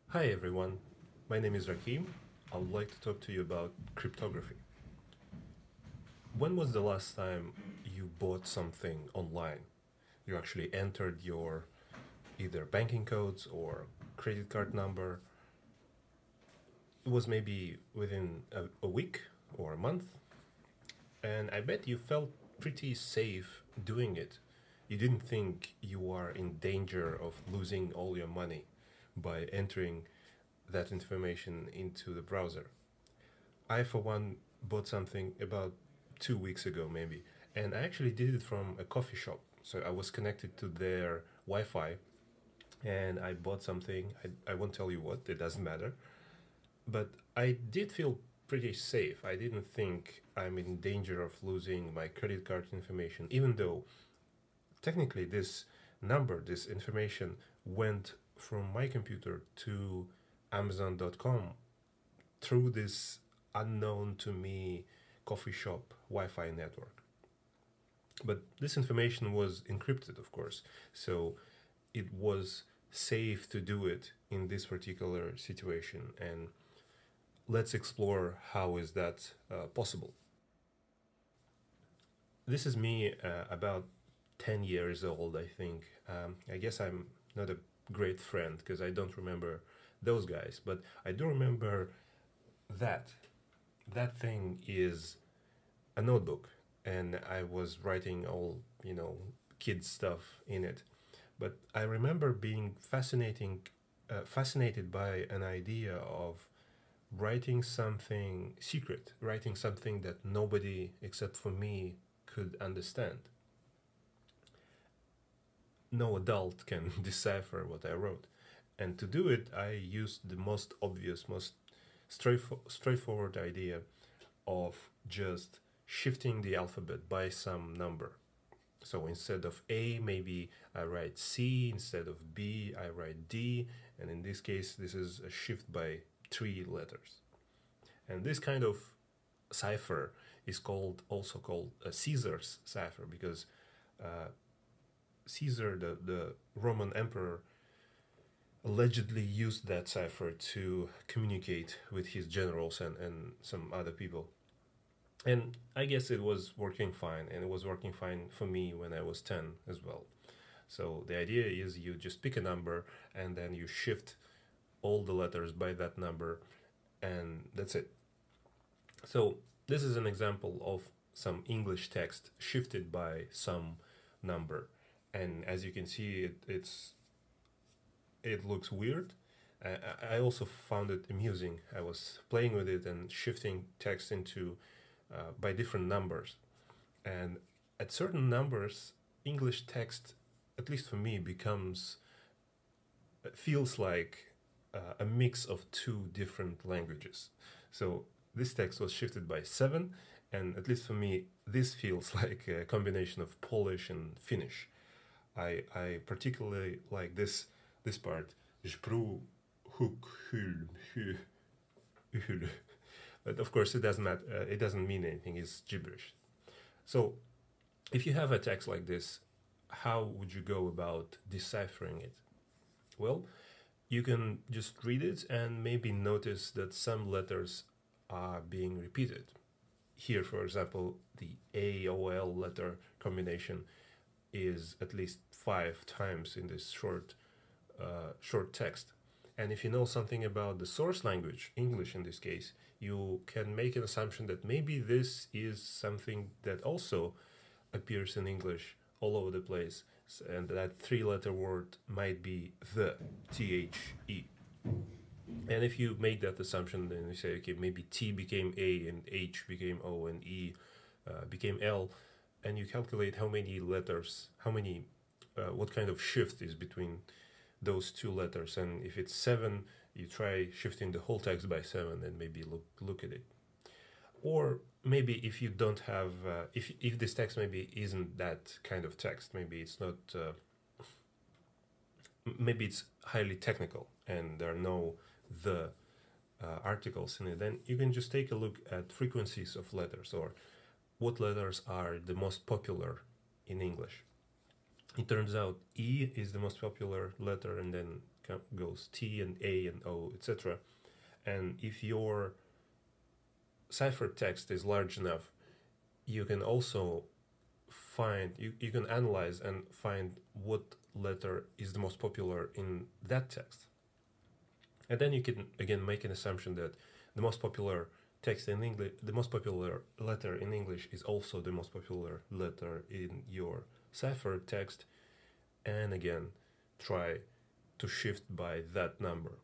Hi everyone, my name is Rakim. I would like to talk to you about cryptography. When was the last time you bought something online? You actually entered your either banking codes or credit card number. It was maybe within a week or a month, and I bet you felt pretty safe doing it. You didn't think you are in danger of losing all your money by entering that information into the browser. I, for one, bought something about 2 weeks ago, maybe, and I actually did it from a coffee shop. So I was connected to their Wi Fi and I bought something. I won't tell you what, it doesn't matter. But I did feel pretty safe. I didn't think I'm in danger of losing my credit card information, even though technically this number, this information, went from my computer to Amazon.com through this unknown to me coffee shop Wi-Fi network. But this information was encrypted, of course, so it was safe to do it in this particular situation. And let's explore how is that possible. This is me about 10 years old, I think. I guess I'm not a great friend because I don't remember those guys, but I do remember that. That thing is a notebook, and I was writing all, kid stuff in it. But I remember being fascinated by an idea of writing something secret, writing something that nobody except for me could understand. No adult can decipher what I wrote. And to do it, I used the most obvious, most straightforward idea of just shifting the alphabet by some number. So instead of A, maybe I write C, instead of B, I write D, and in this case, this is a shift by 3 letters. And this kind of cipher is also called a Caesar's cipher, because Caesar, the Roman emperor, allegedly used that cipher to communicate with his generals and some other people. And I guess it was working fine, and it was working fine for me when I was 10 as well. So the idea is you just pick a number and then you shift all the letters by that number, and that's it. So this is an example of some English text shifted by some number. And as you can see, it looks weird. I also found it amusing. I was playing with it and shifting text into by different numbers. And at certain numbers, English text, at least for me, feels like a mix of 2 different languages. So this text was shifted by 7, and at least for me, this feels like a combination of Polish and Finnish. I particularly like this part. But of course, it doesn't matter. It doesn't mean anything. It's gibberish. So, if you have a text like this, how would you go about deciphering it? Well, you can just read it and maybe notice that some letters are being repeated. Here, for example, the AOL letter combination is at least 5 times in this short text. And if you know something about the source language, English in this case, you can make an assumption that maybe this is something that also appears in English all over the place, and that 3-letter word might be the, THE. And if you make that assumption, then you say, okay, maybe T became A and H became O and E became L, and you calculate how many letters, what kind of shift is between those 2 letters. And if it's 7, you try shifting the whole text by 7 and maybe look at it. Or maybe if you don't have, if this text maybe isn't that kind of text, maybe it's not, maybe it's highly technical and there are no the articles in it, then you can just take a look at frequencies of letters, or what letters are the most popular in English. It turns out E is the most popular letter, and then goes T and A and O, etc. And if your cipher text is large enough, you can also find, you can analyze and find what letter is the most popular in that text. And then you can again make an assumption that the most popular text in English, the most popular letter in English is also the most popular letter in your cipher text, and again try to shift by that number.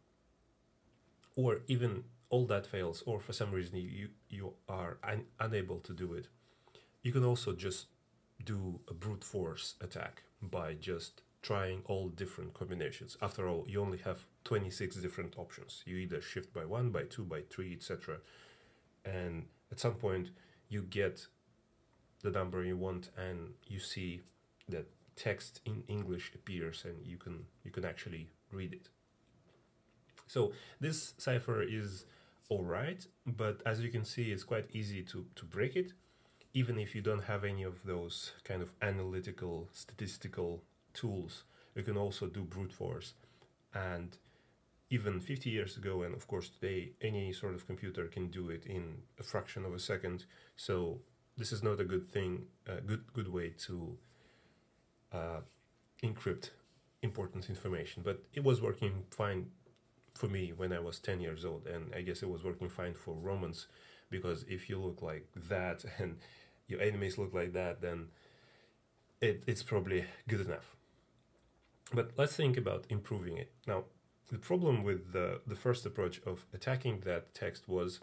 Or even all that fails, or for some reason you are unable to do it, you can also just do a brute force attack by just trying all different combinations. After all, you only have 26 different options. You either shift by 1, by 2, by 3, etc. And at some point you get the number you want, and you see that text in English appears, and you can actually read it. So this cipher is all right, but as you can see, it's quite easy to break it, even if you don't have any of those kind of analytical, statistical tools. You can also do brute force. And even 50 years ago, and of course today, any sort of computer can do it in a fraction of a second. So this is not a good thing, a good way to encrypt important information. But it was working fine for me when I was 10 years old, and I guess it was working fine for Romans, because if you look like that and your enemies look like that, then it's probably good enough. But let's think about improving it. Now, the problem with the first approach of attacking that text was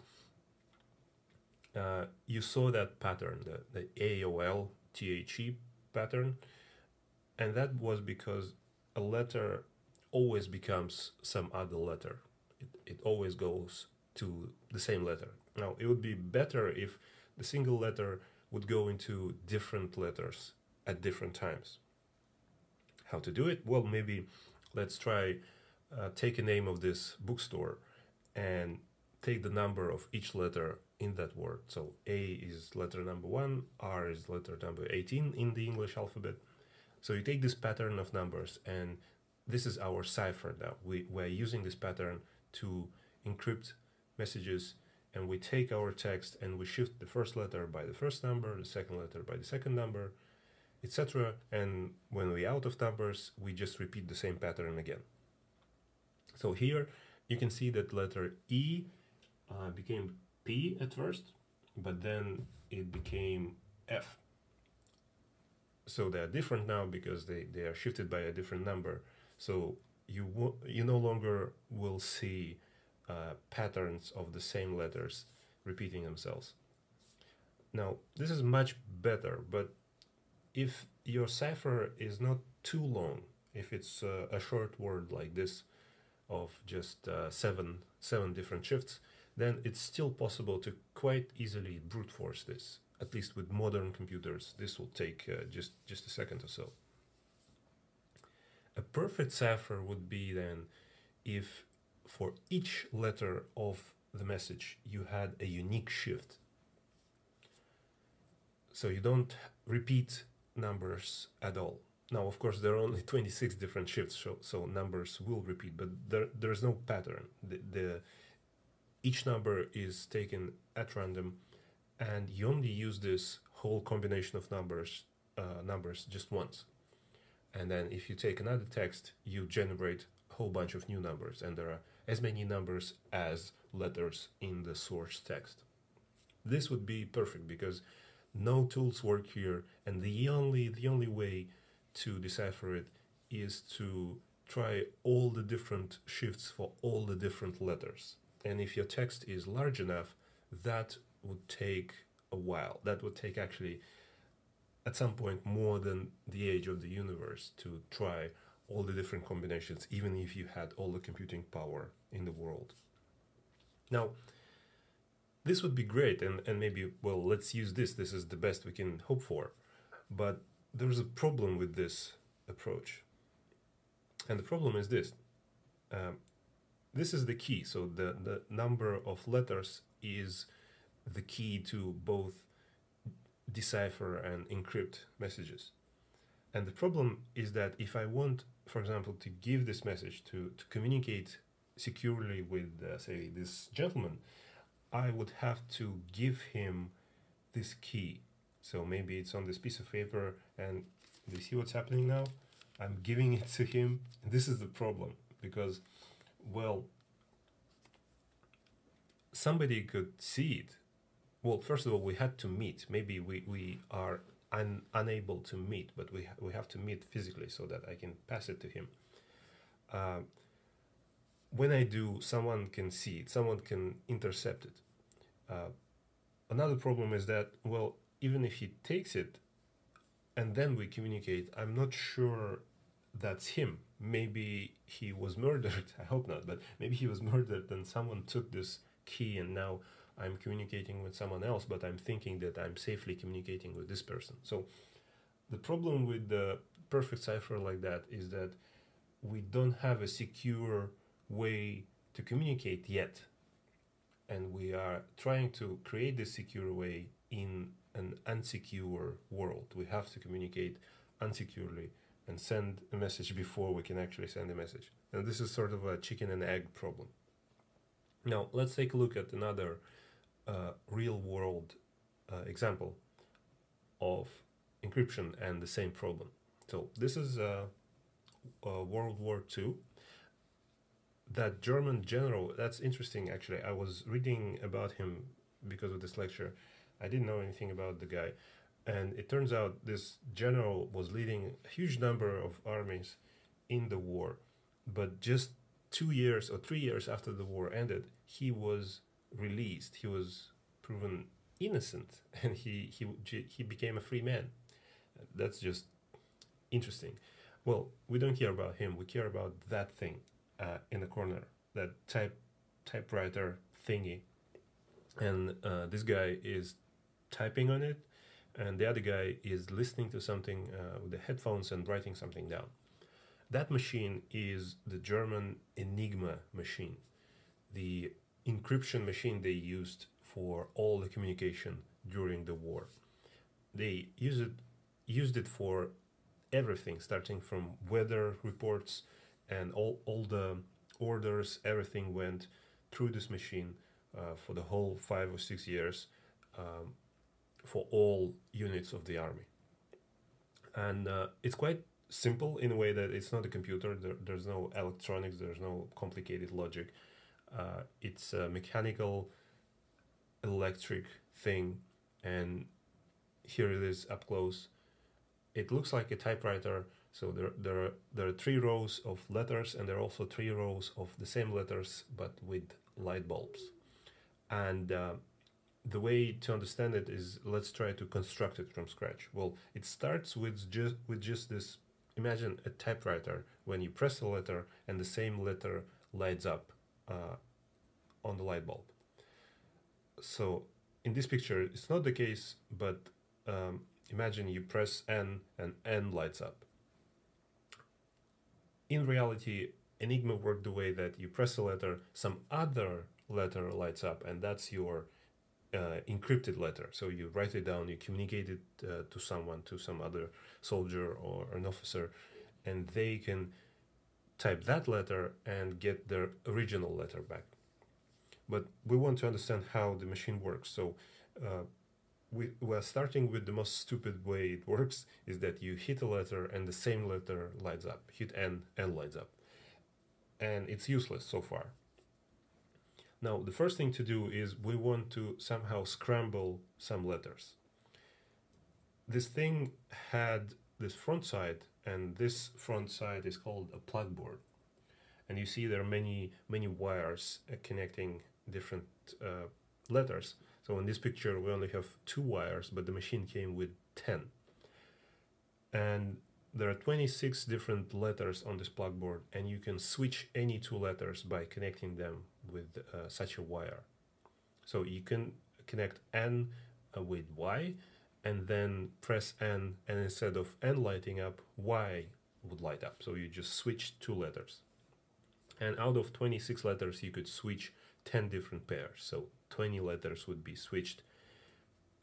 you saw that pattern, the AOL-THE pattern, and that was because a letter always becomes some other letter. It always goes to the same letter. Now, it would be better if the single letter would go into different letters at different times. How to do it? Well, maybe let's try take a name of this bookstore and take the number of each letter in that word. So A is letter number 1, R is letter number 18 in the English alphabet. So you take this pattern of numbers, and this is our cipher now. We're using this pattern to encrypt messages, and we take our text and we shift the first letter by the first number, the second letter by the second number, etc. And when we're out of numbers, we just repeat the same pattern again. So here you can see that letter E became P at first, but then it became F. So they are different now because they are shifted by a different number. So you no longer will see patterns of the same letters repeating themselves. Now, this is much better, but if your cipher is not too long, if it's a short word like this of just seven different shifts, then it's still possible to quite easily brute force this. At least with modern computers, this will take just a second or so. A perfect cipher would be then if for each letter of the message you had a unique shift. So you don't repeat numbers at all. Now, of course, there are only 26 different shifts, so numbers will repeat, but there's no pattern. Each number is taken at random, and you only use this whole combination of numbers just once. And then if you take another text, you generate a whole bunch of new numbers, and there are as many numbers as letters in the source text. This would be perfect because no tools work here, and the only way to decipher it is to try all the different shifts for all the different letters. And if your text is large enough, that would take a while. That would take actually at some point more than the age of the universe to try all the different combinations, even if you had all the computing power in the world. Now, this would be great, and maybe, well, let's use this. This is the best we can hope for. But there's a problem with this approach. And the problem is this. This is the key. So the number of letters is the key to both decipher and encrypt messages. And the problem is that if I want, for example, to give this message to communicate securely with, say, this gentleman, I would have to give him this key. So maybe it's on this piece of paper, and do you see what's happening now? I'm giving it to him. And this is the problem, because, well, somebody could see it. Well, first of all, we had to meet. Maybe we are unable to meet, but we have to meet physically so that I can pass it to him. When I do, someone can see it, someone can intercept it. Another problem is that, well, even if he takes it and then we communicate, I'm not sure that's him. Maybe he was murdered. I hope not, but maybe he was murdered and someone took this key, and now I'm communicating with someone else, but I'm thinking that I'm safely communicating with this person. So the problem with the perfect cipher like that is that we don't have a secure way to communicate yet. And we are trying to create this secure way in an unsecure world. We have to communicate unsecurely and send a message before we can actually send a message. And this is sort of a chicken and egg problem. Now, let's take a look at another real-world example of encryption and the same problem. So this is World War II. That German general, that's interesting actually. I was reading about him because of this lecture. I didn't know anything about the guy. And it turns out this general was leading a huge number of armies in the war. But just 2 years or 3 years after the war ended, he was released. He was proven innocent, and he became a free man. That's just interesting. Well, we don't care about him. We care about that thing in the corner, that typewriter thingy. And this guy is typing on it, and the other guy is listening to something with the headphones and writing something down. That machine is the German Enigma machine, the encryption machine they used for all the communication during the war. They used it for everything, starting from weather reports and all the orders. Everything went through this machine for the whole 5 or 6 years for all units of the army. And it's quite simple in a way that it's not a computer. There's no electronics, there's no complicated logic. It's a mechanical electric thing, and here it is up close. It looks like a typewriter. So there are 3 rows of letters, and there are also 3 rows of the same letters but with light bulbs. And the way to understand it is, let's try to construct it from scratch. Well, it starts with just this. Imagine a typewriter when you press a letter and the same letter lights up on the light bulb. So in this picture, it's not the case, but imagine you press N and N lights up. In reality, Enigma worked the way that you press a letter, some other letter lights up, and that's your encrypted letter. So you write it down, you communicate it to someone, to some other soldier or an officer, and they can type that letter and get their original letter back. But we want to understand how the machine works. So we're starting with the most stupid way it works, is that you hit a letter and the same letter lights up. Hit N, N lights up. And it's useless so far. Now, the first thing to do is we want to somehow scramble some letters. This thing had this front side, and this front side is called a plug board. And you see there are many wires connecting different letters. So in this picture, we only have 2 wires, but the machine came with 10. And there are 26 different letters on this plug board, and you can switch any 2 letters by connecting them with such a wire. So you can connect N with Y, and then press N, and instead of N lighting up, Y would light up. So you just switch 2 letters. And out of 26 letters, you could switch 10 different pairs. So 20 letters would be switched.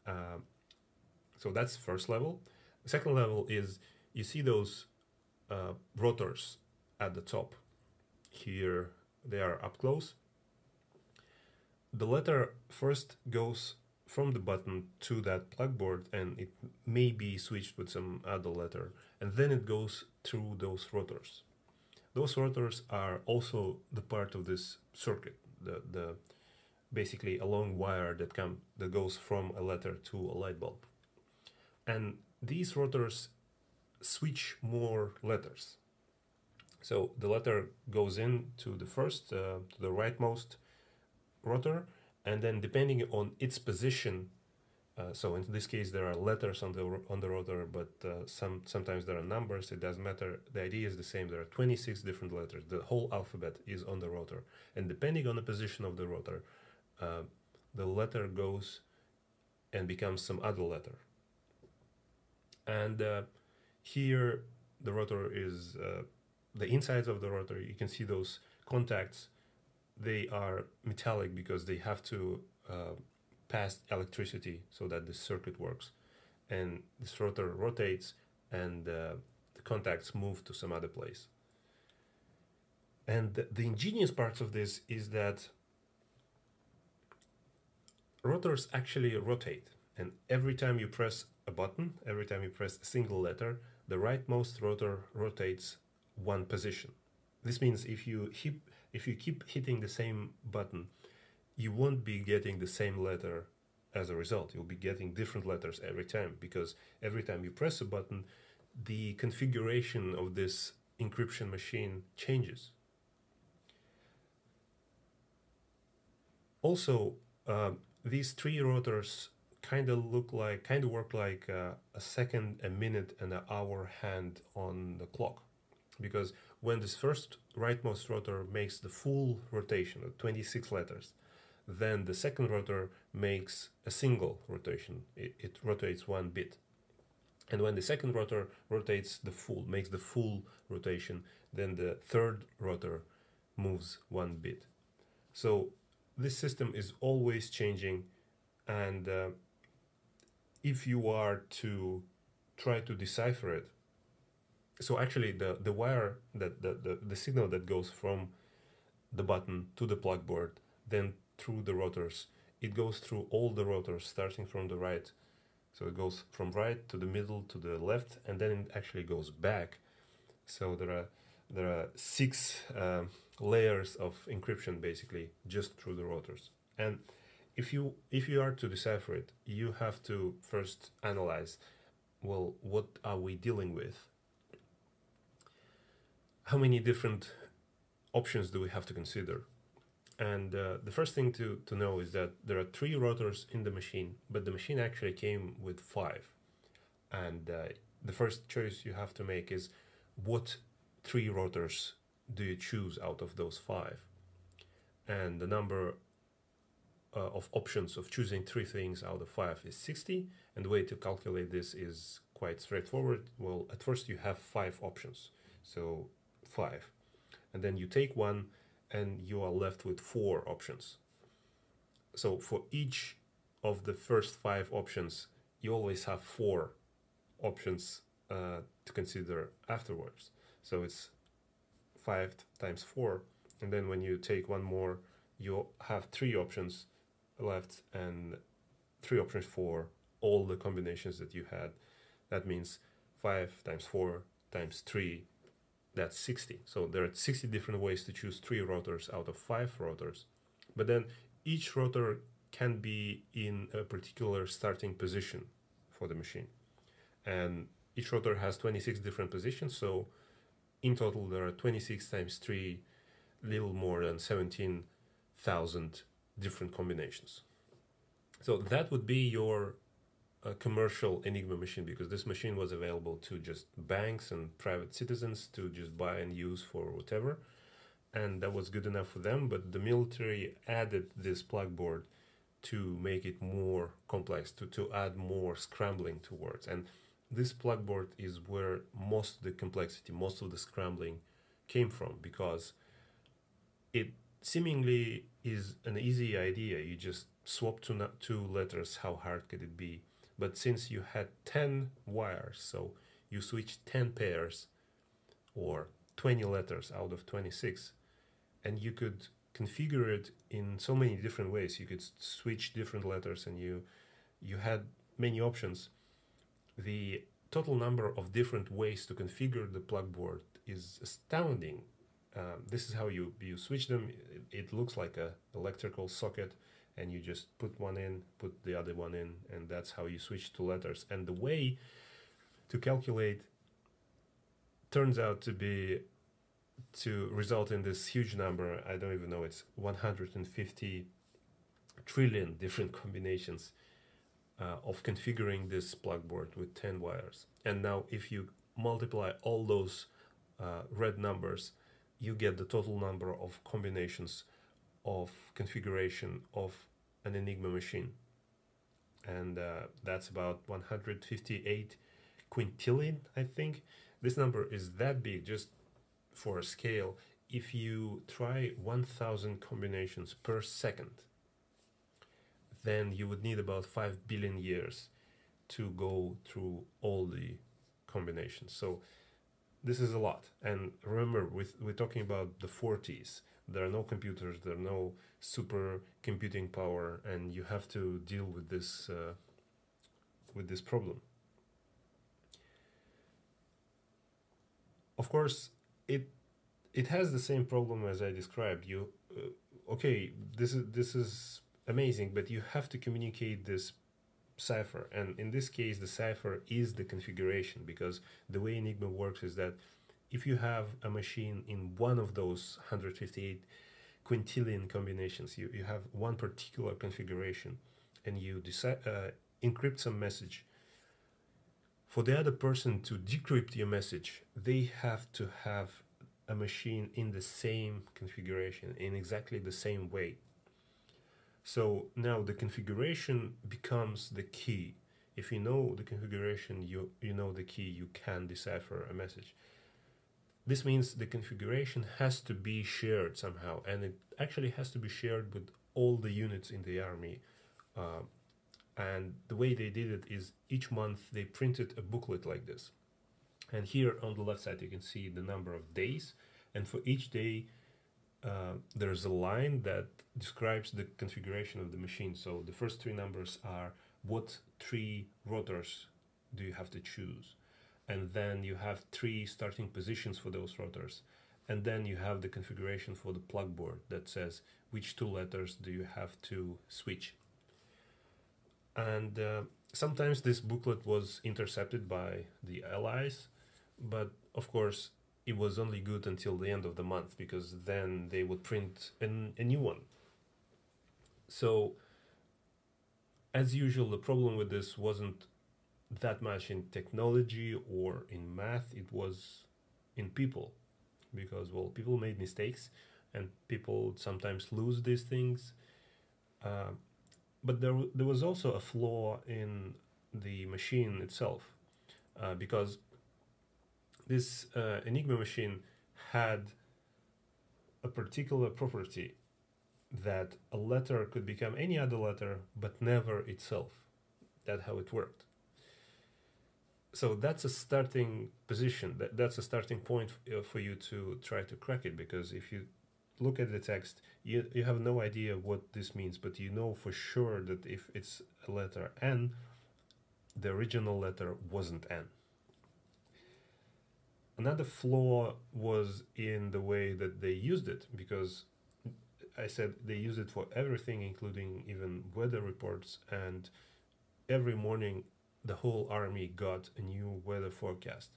So that's first level. The second level is you see those rotors at the top. Here they are up close. The letter first goes from the button to that plugboard, and it may be switched with some other letter, and then it goes through those rotors. Those rotors are also the part of this circuit, the basically a long wire that goes from a letter to a light bulb. And these rotors switch more letters. So the letter goes in to the first, to the rightmost rotor, and then depending on its position, so in this case there are letters on the rotor, but sometimes there are numbers. It doesn't matter. The idea is the same. There are 26 different letters. The whole alphabet is on the rotor, and depending on the position of the rotor, the letter goes and becomes some other letter. And here the rotor is the insides of the rotor. You can see those contacts. They are metallic because they have to pass electricity so that the circuit works. And this rotor rotates, and the contacts move to some other place. And the ingenious part of this is that rotors actually rotate. And every time you press a button, every time you press a single letter, the rightmost rotor rotates one position. This means if you keep hitting the same button, you won't be getting the same letter as a result. You'll be getting different letters every time, because every time you press a button, the configuration of this encryption machine changes. Also, these three rotors kind of work like a second, a minute, and an hour hand on the clock, because when this first rightmost rotor makes the full rotation of 26 letters, then the second rotor makes a single rotation. It rotates one bit. And when the second rotor makes the full rotation, then the third rotor moves one bit. So this system is always changing, and if you are to try to decipher it, so actually the wire, the signal that goes from the button to the plug board, then through the rotors, it goes through all the rotors starting from the right. So it goes from right to the middle to the left, and then it actually goes back. So there are 6 layers of encryption basically just through the rotors. And if you are to decipher it, you have to first analyze, well, what are we dealing with? How many different options do we have to consider? And the first thing to know is that there are 3 rotors in the machine, but the machine actually came with 5. And the first choice you have to make is, what 3 rotors do you choose out of those 5? And the number of options of choosing 3 things out of 5 is 60. And the way to calculate this is quite straightforward. Well, at first you have 5 options, so 5. And then you take one, and you are left with 4 options. So for each of the first 5 options, you always have 4 options to consider afterwards. So it's 5 times 4, and then when you take one more, you have 3 options left, and 3 options for all the combinations that you had. That means 5 times 4 times 3, that's 60. So there are 60 different ways to choose 3 rotors out of 5 rotors. But then each rotor can be in a particular starting position for the machine. And each rotor has 26 different positions. So in total, there are 26 times 3, little more than 17,000 different combinations. So that would be your commercial Enigma machine, because this machine was available to just banks and private citizens to just buy and use for whatever, and that was good enough for them. But the military added this plug board to make it more complex, to add more scrambling to words. And this plug board is where most of the complexity, most of the scrambling came from, because it seemingly is an easy idea. You just swap 2 letters, how hard could it be? But since you had 10 wires, so you switch 10 pairs or 20 letters out of 26, and you could configure it in so many different ways. You could switch different letters, and you had many options. The total number of different ways to configure the plugboard is astounding. This is how you switch them. It looks like an electrical socket, and you just put one in, put the other one in, and that's how you switch to letters. And the way to calculate turns out to result in this huge number. I don't even know, it's 150 trillion different combinations of configuring this plugboard with 10 wires. And now if you multiply all those red numbers, you get the total number of combinations of configuration of an Enigma machine. And that's about 158 quintillion, I think. This number is that big, just for a scale. If you try 1,000 combinations per second, then you would need about 5 billion years to go through all the combinations. So this is a lot. And remember, we're talking about the 40s. There are no computers, there are no super computing power, and you have to deal with this problem. Of course, it has the same problem as I described. Okay, this is amazing, but you have to communicate this cipher, and in this case the cipher is the configuration, because the way Enigma works is that if you have a machine in one of those 158 quintillion combinations, you have one particular configuration, and you encrypt some message. For the other person to decrypt your message, they have to have a machine in the same configuration, in exactly the same way. So now the configuration becomes the key. If you know the configuration, you know the key, you can decipher a message. This means the configuration has to be shared somehow, and it actually has to be shared with all the units in the army. And the way they did it is each month they printed a booklet like this. And here on the left side you can see the number of days, and for each day there's a line that describes the configuration of the machine. So the first three numbers are what 3 rotors do you have to choose, and then you have 3 starting positions for those rotors, and then you have the configuration for the plugboard that says which 2 letters do you have to switch. And sometimes this booklet was intercepted by the Allies, but of course it was only good until the end of the month, because then they would print a new one. So as usual, the problem with this wasn't that much in technology or in math, it was in people, because, well, people made mistakes and people sometimes lose these things. But there was also a flaw in the machine itself, because this Enigma machine had a particular property that a letter could become any other letter, but never itself. That's how it worked. So that's a starting position, that's a starting point for you to try to crack it, because if you look at the text, you have no idea what this means, but you know for sure that if it's a letter N, the original letter wasn't N. Another flaw was in the way that they used it, because I said they used it for everything, including even weather reports, and every morning the whole army got a new weather forecast.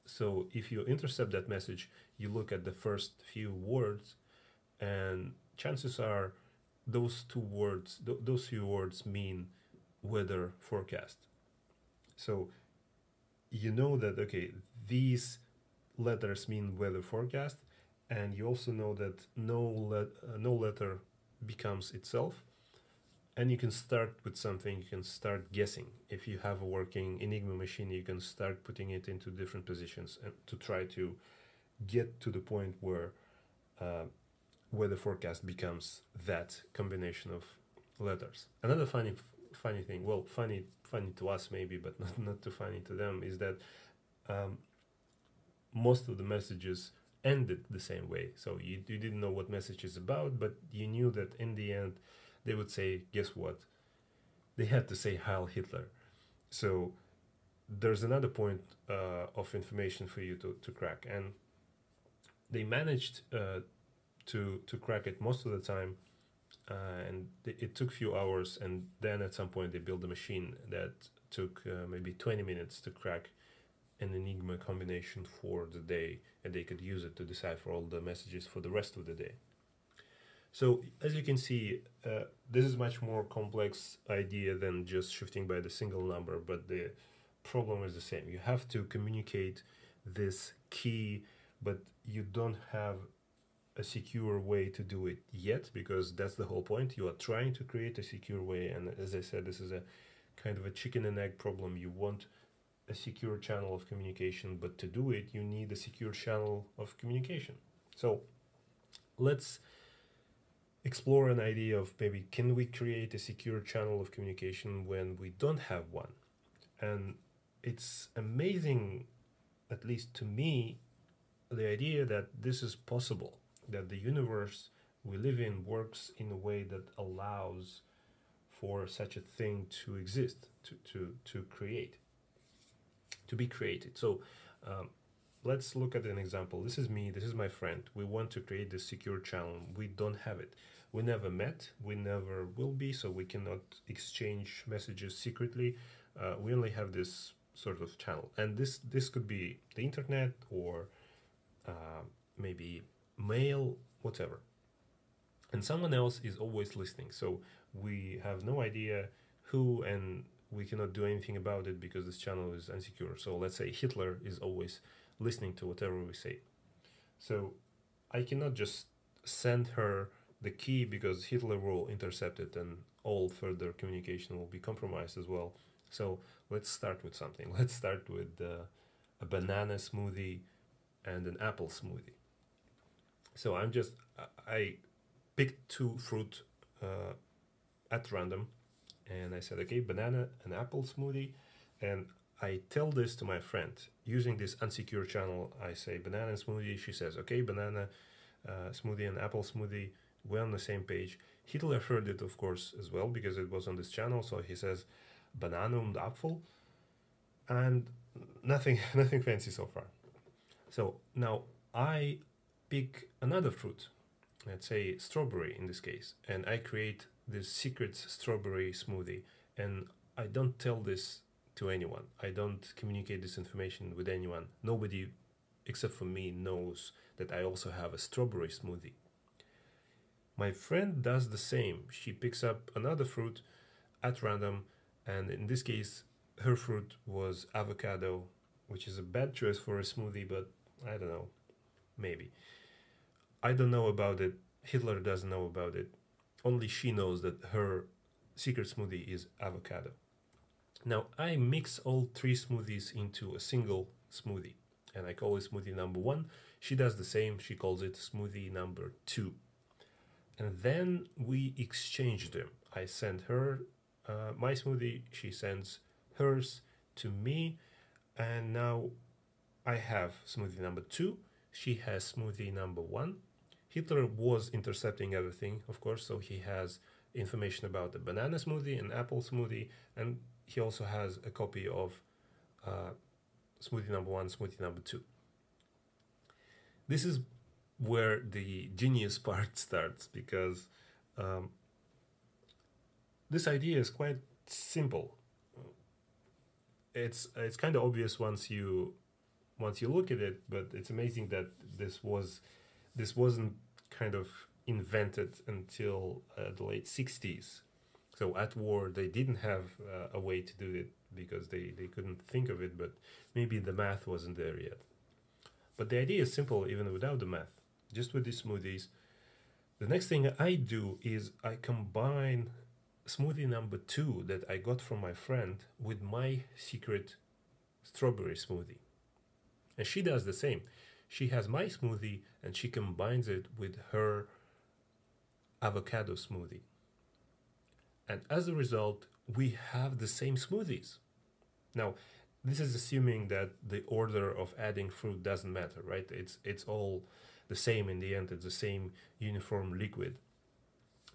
So if you intercept that message, you look at the first few words, and chances are those few words mean weather forecast. So you know that, okay, these letters mean weather forecast, and you also know that no letter becomes itself, and you can start with something, you can start guessing. If you have a working Enigma machine, you can start putting it into different positions and to try to get to the point where weather forecast becomes that combination of letters. Another funny funny thing, well, funny to us maybe, but not too funny to them, is that most of the messages ended the same way. So you didn't know what message is about, but you knew that in the end they would say, guess what? They had to say Heil Hitler. So there's another point of information for you to crack, and they managed to crack it most of the time, and it took a few hours, and then at some point they built a machine that took maybe 20 minutes to crack an Enigma combination for the day, and they could use it to decipher all the messages for the rest of the day. So as you can see, this is much more complex idea than just shifting by the single number, but the problem is the same. You have to communicate this key, but you don't have a secure way to do it yet, because that's the whole point. You are trying to create a secure way, and as I said, this is a kind of a chicken and egg problem. You want a secure channel of communication, but to do it, you need a secure channel of communication. So let's explore an idea of maybe can we create a secure channel of communication when we don't have one? And it's amazing, at least to me, the idea that this is possible, that the universe we live in works in a way that allows for such a thing to exist, to create, to be created. So let's look at an example. This is me, this is my friend. We want to create this secure channel. We don't have it. We never met, we never will be, so we cannot exchange messages secretly. We only have this sort of channel. And this could be the internet, or maybe mail, whatever. And someone else is always listening. So we have no idea who, and we cannot do anything about it because this channel is unsecure. So let's say Hitler is always listening to whatever we say. So I cannot just send her the key, because Hitler will intercept it and all further communication will be compromised as well. So let's start with something. Let's start with a banana smoothie and an apple smoothie. So I picked two fruit at random, and I said, okay, banana and apple smoothie, and I tell this to my friend using this unsecure channel. I say banana smoothie. She says, okay, banana smoothie and apple smoothie. We're on the same page. Hitler heard it, of course, as well, because it was on this channel. So he says banana und Apfel, and nothing fancy so far. So now I pick another fruit, let's say strawberry in this case, and I create this secret strawberry smoothie, and I don't tell this to anyone. I don't communicate this information with anyone. Nobody except for me knows that I also have a strawberry smoothie. My friend does the same. She picks up another fruit at random, and in this case her fruit was avocado, which is a bad choice for a smoothie, but I don't know, maybe. I don't know about it. Hitler doesn't know about it. Only she knows that her secret smoothie is avocado. Now I mix all three smoothies into a single smoothie, and I call it smoothie number 1. She does the same. She calls it smoothie number 2. And then we exchange them. I send her my smoothie, she sends hers to me, and now I have smoothie number 2, she has smoothie number 1. Hitler was intercepting everything, of course, so he has information about the banana smoothie and apple smoothie, and he also has a copy of smoothie number 1, smoothie number 2. This is where the genius part starts, because this idea is quite simple. It's kind of obvious once you look at it, but it's amazing that this wasn't kind of invented until the late 60s. So at war they didn't have a way to do it because they couldn't think of it, but maybe the math wasn't there yet. But the idea is simple even without the math. Just with these smoothies, the next thing I do is I combine smoothie number 2 that I got from my friend with my secret strawberry smoothie. And she does the same. She has my smoothie and she combines it with her avocado smoothie. And as a result, we have the same smoothies. Now, this is assuming that the order of adding fruit doesn't matter, right? It's all the same in the end. It's the same uniform liquid.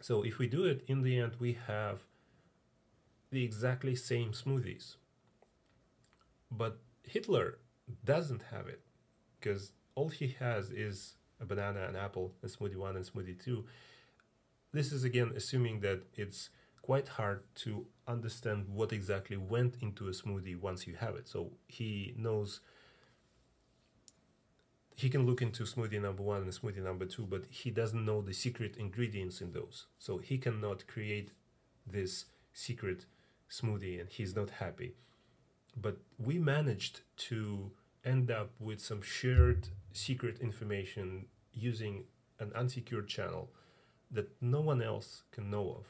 So if we do it, in the end, we have the exactly same smoothies. But Hitler doesn't have it, because all he has is a banana, an apple, and smoothie 1 and smoothie 2. This is again assuming that it's quite hard to understand what exactly went into a smoothie once you have it. So he knows, he can look into smoothie number 1 and smoothie number 2, but he doesn't know the secret ingredients in those. So he cannot create this secret smoothie, and he's not happy. But we managed to end up with some shared secret information using an unsecured channel that no one else can know of.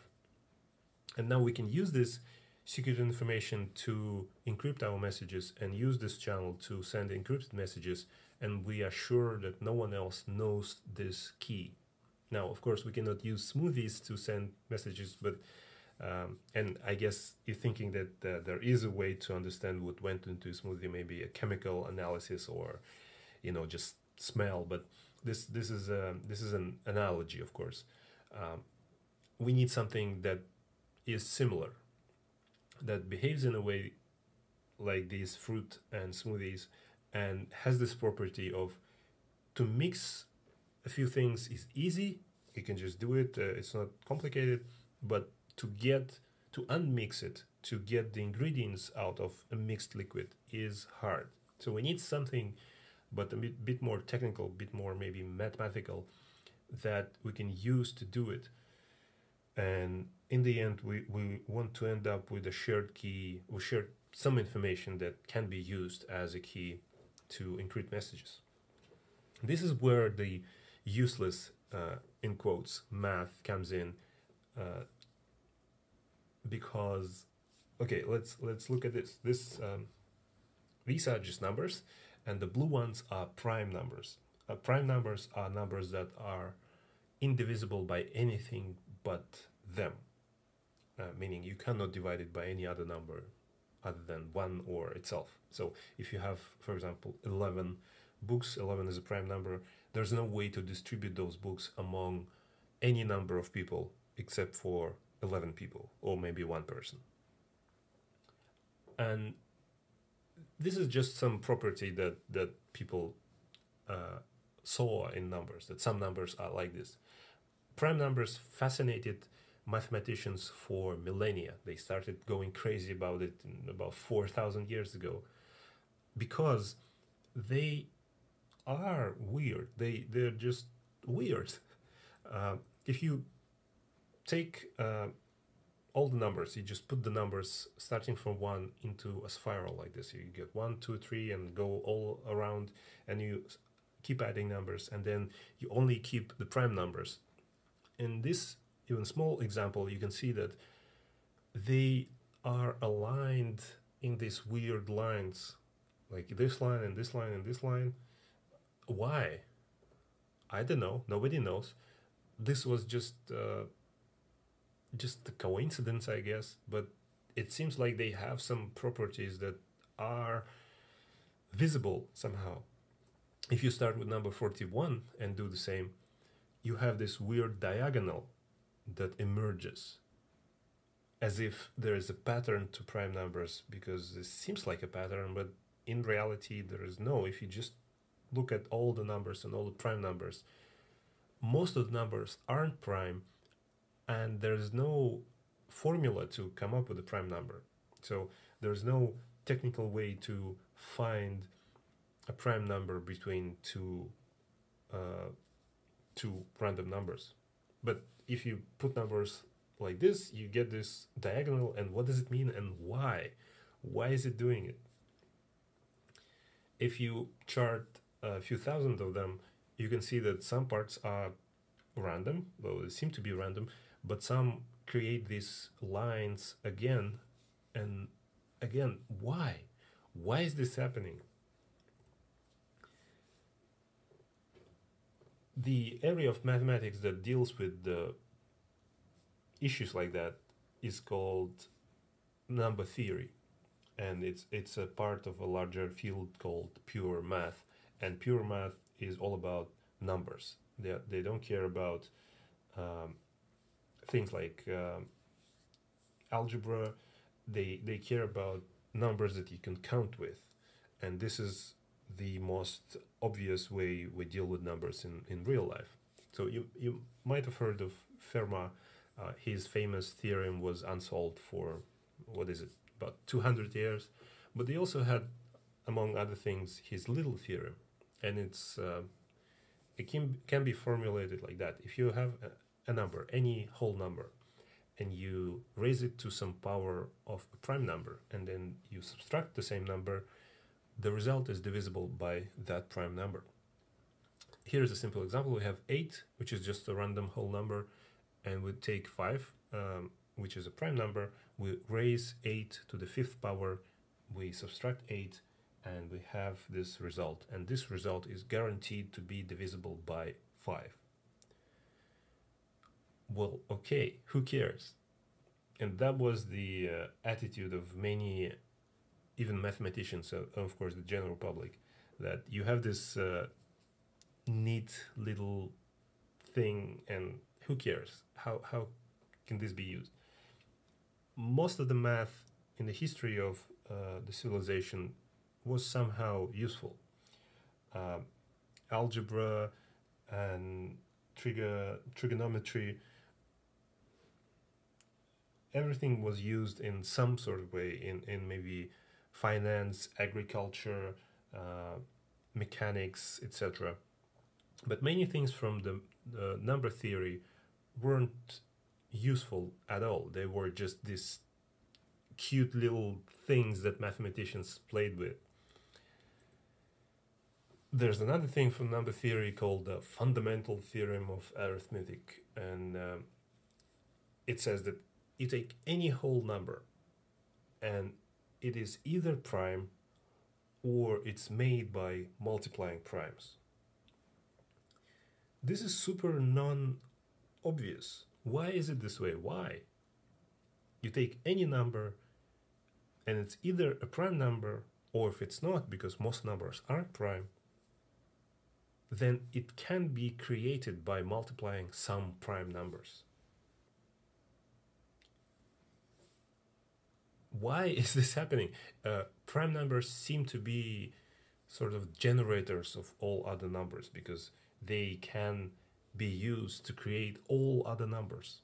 And now we can use this secret information to encrypt our messages and use this channel to send encrypted messages, and we are sure that no one else knows this key. Now, of course, we cannot use smoothies to send messages, but and I guess you're thinking that there is a way to understand what went into a smoothie, maybe a chemical analysis or, just smell. But this is an analogy, of course. We need something that is similar, that behaves in a way like these fruit and smoothies, and has this property of, to mix a few things is easy. You can just do it. It's not complicated, but to unmix it, to get the ingredients out of a mixed liquid is hard. So we need something, but a bit more technical, a bit more maybe mathematical, that we can use to do it. And in the end, we want to end up with a shared key, or shared some information that can be used as a key to encrypt messages. This is where the useless, in quotes, math comes in, because, okay, let's look at this. These are just numbers, and the blue ones are prime numbers. Prime numbers are numbers that are indivisible by anything but them, meaning you cannot divide it by any other number other than 1 or itself. So if you have, for example, 11 books, 11 is a prime number, there's no way to distribute those books among any number of people except for 11 people, or maybe one person. And this is just some property that people saw in numbers, that some numbers are like this. Prime numbers fascinated mathematicians for millennia. They started going crazy about it about 4,000 years ago, because they are weird. They're just weird. If you take all the numbers, you just put the numbers starting from 1 into a spiral like this. You get 1, 2, 3, and go all around, and you keep adding numbers, and then you only keep the prime numbers. In this even small example, you can see that they are aligned in these weird lines, like this line and this line and this line. Why? I don't know. Nobody knows. This was just a coincidence, I guess, but it seems like they have some properties that are visible somehow. If you start with number 41 and do the same, you have this weird diagonal that emerges, as if there is a pattern to prime numbers, because it seems like a pattern, but in reality there is no. If you just look at all the numbers and all the prime numbers, most of the numbers aren't prime, and there's no formula to come up with a prime number. So there's no technical way to find a prime number between two random numbers. But if you put numbers like this, you get this diagonal, and what does it mean, and why? Why is it doing it? If you chart a few thousand of them, you can see that some parts are random, well, they seem to be random, but some create these lines again and again. Why? Why is this happening? The area of mathematics that deals with the issues like that is called number theory, and it's a part of a larger field called pure math. And pure math is all about numbers. They don't care about things like algebra. They care about numbers that you can count with, and this is the most obvious way we deal with numbers in real life. So you might have heard of Fermat. His famous theorem was unsolved for, what is it, about 200 years. But he also had, among other things, his little theorem. And it can be formulated like that. If you have a number, any whole number, and you raise it to some power of a prime number, and then you subtract the same number, the result is divisible by that prime number. Here's a simple example. We have 8, which is just a random whole number, and we take 5, which is a prime number. We raise 8 to the 5th power, we subtract 8, and we have this result. And this result is guaranteed to be divisible by 5. Well, okay, who cares? And that was the attitude of many, even mathematicians, of course the general public, that you have this neat little thing, and who cares? How can this be used? Most of the math in the history of the civilization was somehow useful. Algebra and trigonometry, everything was used in some sort of way in maybe finance, agriculture, mechanics, etc. But many things from the number theory weren't useful at all. They were just these cute little things that mathematicians played with. There's another thing from number theory called the fundamental theorem of arithmetic, and it says that you take any whole number and it is either prime or it's made by multiplying primes. This is super non-obvious. Why is it this way? Why? You take any number and it's either a prime number, or if it's not, because most numbers aren't prime, then it can be created by multiplying some prime numbers. Why is this happening? Prime numbers seem to be sort of generators of all other numbers, because they can be used to create all other numbers.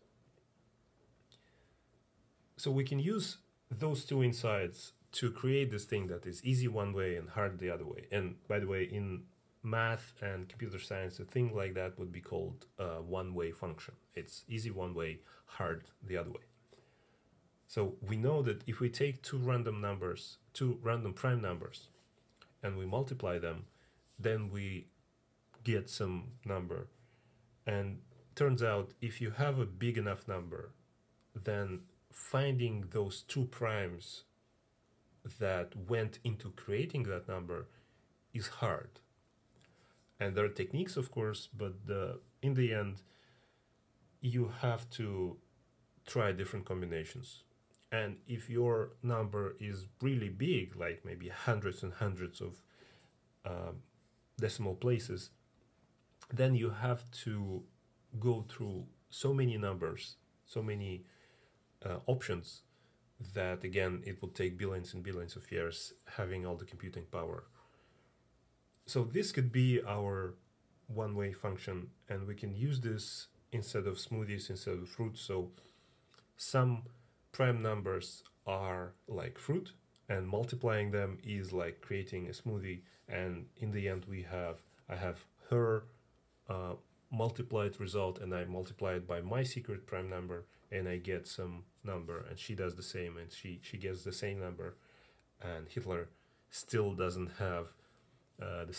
So we can use those two insights to create this thing that is easy one way and hard the other way. And by the way, in math and computer science, a thing like that would be called a one-way function. It's easy one way, hard the other way. So we know that if we take two random prime numbers, and we multiply them, then we get some number. And turns out if you have a big enough number, then finding those two primes that went into creating that number is hard. And there are techniques, of course, but in the end, you have to try different combinations. And if your number is really big, like maybe hundreds and hundreds of decimal places, then you have to go through so many numbers, so many options, that again, it will take billions and billions of years having all the computing power. So this could be our one-way function, and we can use this instead of smoothies, instead of fruit. So some prime numbers are like fruit, and multiplying them is like creating a smoothie. And in the end, I have her multiplied result, and I multiply it by my secret prime number, and I get some number, and she does the same, and she gets the same number, and Hitler still doesn't have the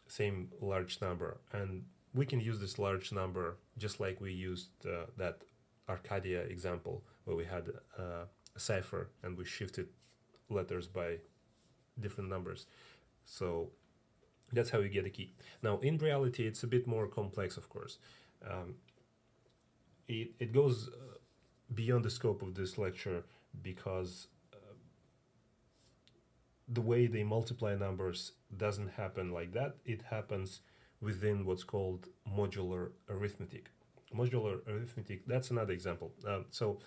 same large number. And we can use this large number just like we used that Arcadia example, where we had a cipher and we shifted letters by different numbers. So that's how you get a key. Now, in reality, it's a bit more complex, of course. It goes beyond the scope of this lecture, because the way they multiply numbers doesn't happen like that. It happens within what's called modular arithmetic. Modular arithmetic, that's another example. So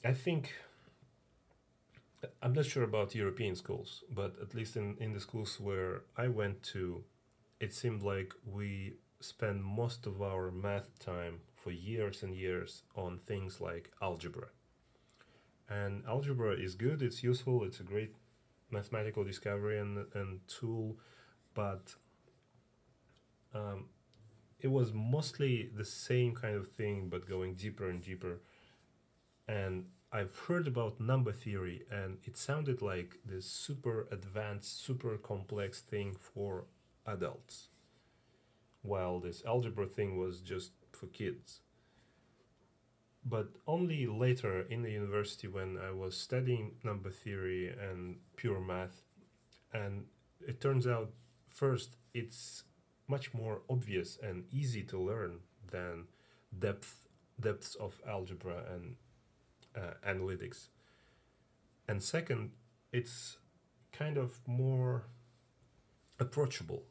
I think, I'm not sure about European schools, but at least in the schools where I went to, it seemed like we spend most of our math time for years and years on things like algebra. And algebra is good, it's useful, it's a great mathematical discovery and tool, but it was mostly the same kind of thing, but going deeper and deeper. And I've heard about number theory, and it sounded like this super advanced, super complex thing for adults, while this algebra thing was just for kids. But only later in the university, when I was studying number theory and pure math, and it turns out, first, it's much more obvious and easy to learn than depths of algebra and analytics. And second, it's kind of more approachable.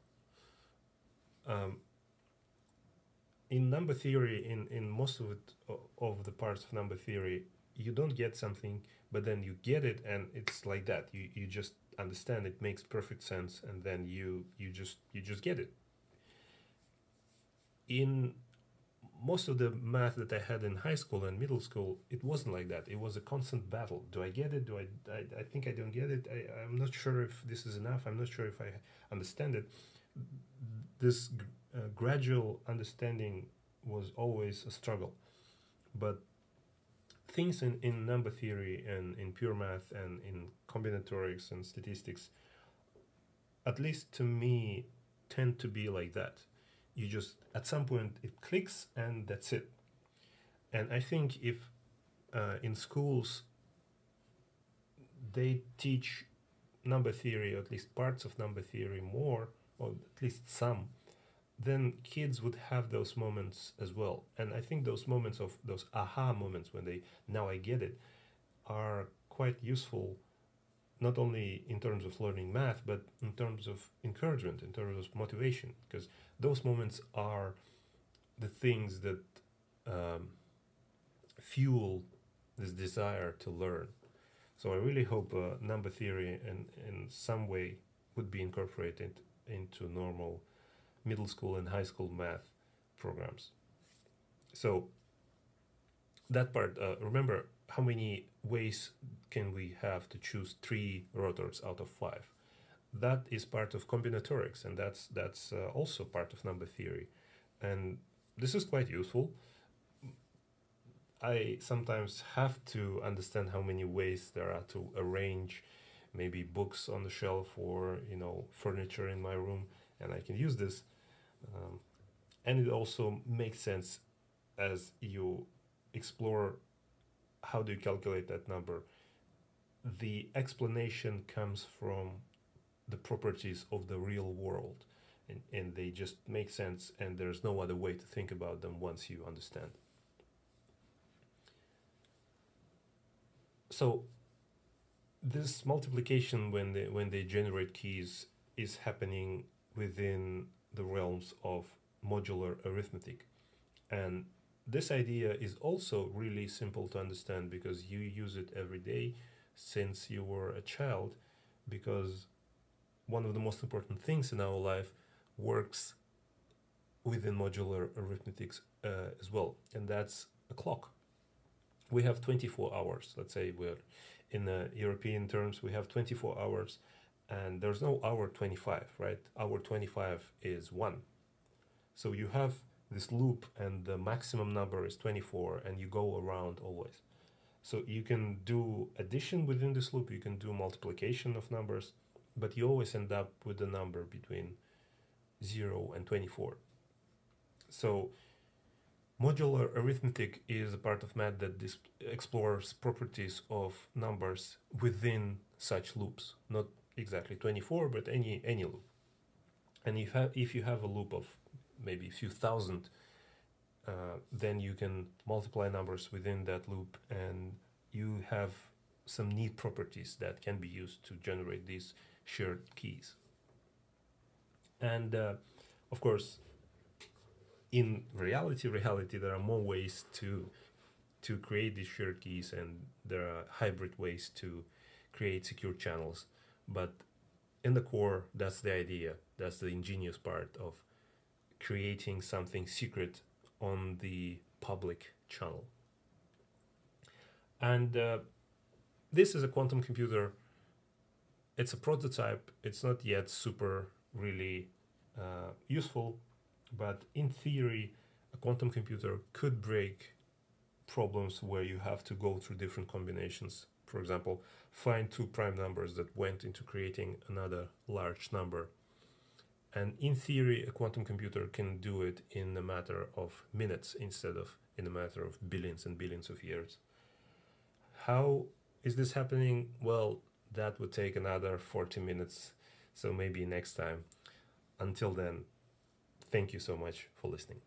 In number theory, in most of it, of the parts of number theory, you don't get something, but then you get it, and it's like that. You just understand it, makes perfect sense, and then you just get it. In most of the math that I had in high school and middle school, it wasn't like that. It was a constant battle. Do I get it? I think I don't get it. I'm not sure if this is enough. I'm not sure if I understand it. This gradual understanding was always a struggle. But things in number theory and in pure math and in combinatorics and statistics, at least to me, tend to be like that. You just, at some point, it clicks and that's it. And I think if in schools they teach number theory, or at least parts of number theory more, or at least some, then kids would have those moments as well. And I think those moments, of those aha moments when they, now I get it, are quite useful, not only in terms of learning math, but in terms of encouragement, in terms of motivation, because those moments are the things that fuel this desire to learn. So I really hope number theory in some way would be incorporated into normal middle school and high school math programs. So that part, remember, how many ways can we have to choose 3 rotors out of 5? That is part of combinatorics, and that's also part of number theory. And this is quite useful. I sometimes have to understand how many ways there are to arrange maybe books on the shelf or furniture in my room, and I can use this. And it also makes sense as you explore how do you calculate that number. The explanation comes from the properties of the real world, and they just make sense, and there's no other way to think about them once you understand. So this multiplication, when they generate keys, is happening within the realms of modular arithmetic. And this idea is also really simple to understand because you use it every day since you were a child, because one of the most important things in our life works within modular arithmetic as well, and that's a clock. We have 24 hours. Let's say we're in European terms, we have 24 hours, and there's no hour 25, right? Hour 25 is 1. So you have this loop, and the maximum number is 24, and you go around always. So you can do addition within this loop, you can do multiplication of numbers, but you always end up with a number between 0 and 24. So modular arithmetic is a part of math that explores properties of numbers within such loops, not exactly 24, but any loop. And if you have a loop of maybe a few thousand, then you can multiply numbers within that loop, and you have some neat properties that can be used to generate these shared keys. And of course, in reality, there are more ways to create these shared keys, and there are hybrid ways to create secure channels. But in the core, that's the idea. That's the ingenious part of creating something secret on the public channel. And this is a quantum computer. It's a prototype. It's not yet super really useful, but in theory, a quantum computer could break problems where you have to go through different combinations. For example, find two prime numbers that went into creating another large number. And in theory, a quantum computer can do it in a matter of minutes instead of in a matter of billions and billions of years. How is this happening? Well, that would take another 40 minutes, so maybe next time. Until then, thank you so much for listening.